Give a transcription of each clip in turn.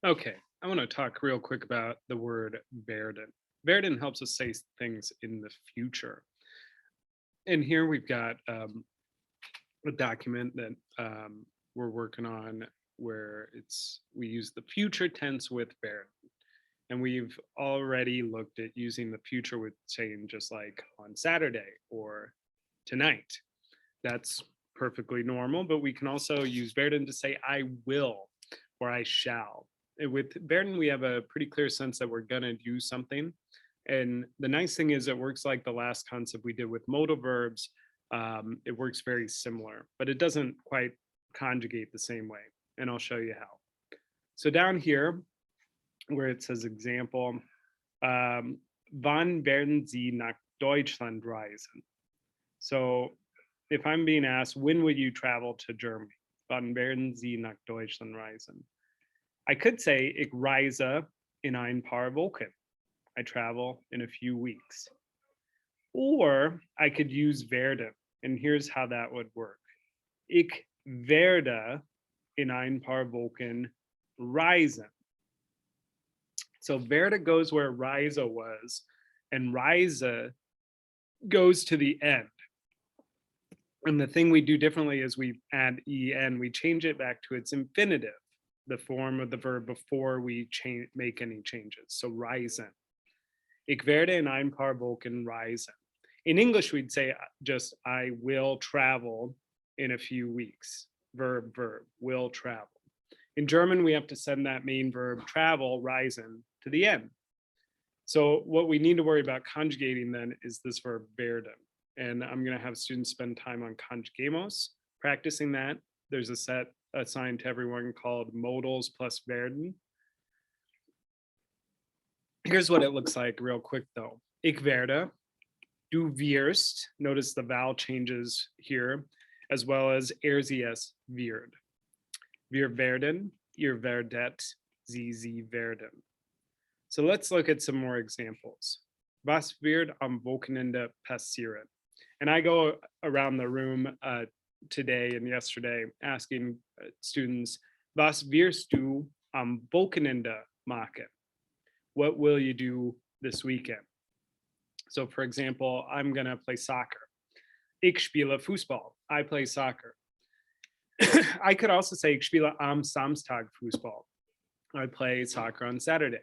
Okay, I want to talk real quick about the word Werden. Werden helps us say things in the future. And here we've got a document that we're working on where we use the future tense with Werden. And we've already looked at using the future with saying just like on Saturday or tonight. That's perfectly normal, but we can also use Werden to say I will or I shall. And with Werden, we have a pretty clear sense that we're going to do something. And the nice thing is it works like the last concept we did with modal verbs. It works very similar, but it doesn't quite conjugate the same way. And I'll show you how. So down here, where it says example, wann werden Sie nach Deutschland reisen? So if I'm being asked, when would you travel to Germany? Wann werden Sie nach Deutschland reisen? I could say, ich reise in ein paar Wochen. I travel in a few weeks. Or I could use werden, and here's how that would work. Ich werde in ein paar Wochen reisen. So werde goes where reise was, and reise goes to the end. And the thing we do differently is we add en, we change it back to its infinitive, the form of the verb before we make any changes. So reisen. Ich werde in ein paar Wochen reisen. In English, we'd say just I will travel in a few weeks. Verb, will travel. In German, we have to send that main verb travel, reisen, to the end. So what we need to worry about conjugating then is this verb werden. And I'm going to have students spend time on conjugamos, practicing that. There's a set assigned to everyone called modals plus werden. Here's what it looks like real quick though. Ich werde, du wirst, notice the vowel changes here, as well as sie es wird. Wir werden, ihr werdet, sie werden. So let's look at some more examples. Was wird am Wochenende passieren? And I go around the room today and yesterday asking students, was wirst du am Wochenende machen? What will you do this weekend? So for example, I'm gonna play soccer. Ich spiele Fußball. I play soccer. I could also say ich spiele am Samstag Fußball. I play soccer on Saturday.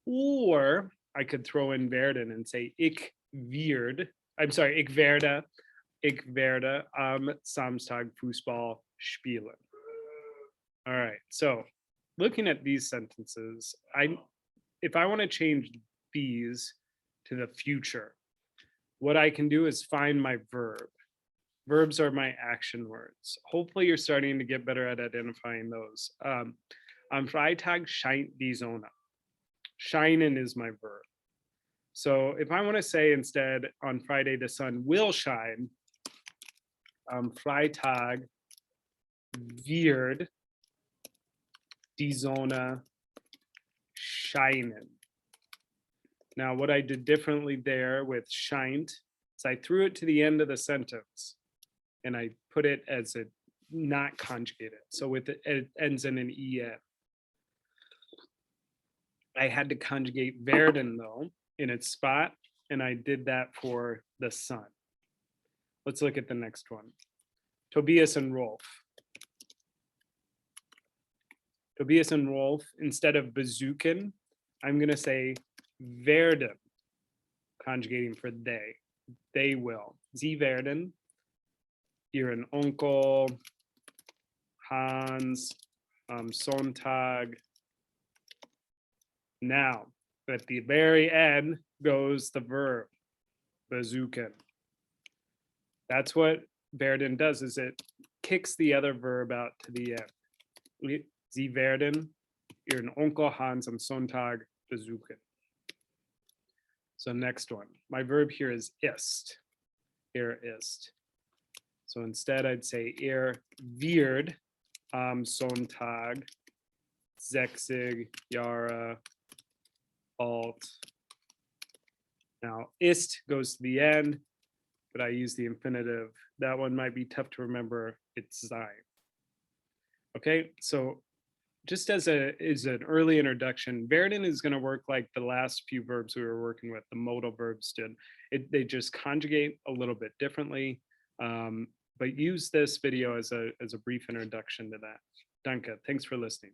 Or I could throw in werden and say ich werde am Samstag Fußball spielen. All right, so looking at these sentences, if I want to change these to the future, what I can do is find my verb. Verbs are my action words. Hopefully you're starting to get better at identifying those. Am Freitag scheint die Sonne. Scheinen is my verb. So if I want to say instead on Friday the sun will shine, am Freitag wird die Sonne scheinen. Now what I did differently there with scheint is I threw it to the end of the sentence and I put it as a not conjugated. So with it ends in an en. I had to conjugate werden though in its spot, and I did that for the sun. Let's look at the next one. Tobias and Rolf. Tobias and Rolf, instead of besuchen, I'm going to say werden, conjugating for they. They will. Sie werden ihren Onkel Hans am Sonntag. Now, at the very end goes the verb, besuchen. That's what werden does, is it kicks the other verb out to the end. Sie werden ihren Onkel Hans am Sonntag besuchen. So next one, my verb here is ist. Ist. So instead I'd say wird am Sonntag 60 Jahre alt. Now ist goes to the end, but I use the infinitive. That one might be tough to remember. It's sein. Okay, so just as an early introduction, Werden is going to work like the last few verbs we were working with, the modal verbs did. They just conjugate a little bit differently, but use this video as a brief introduction to that. Danke, thanks for listening.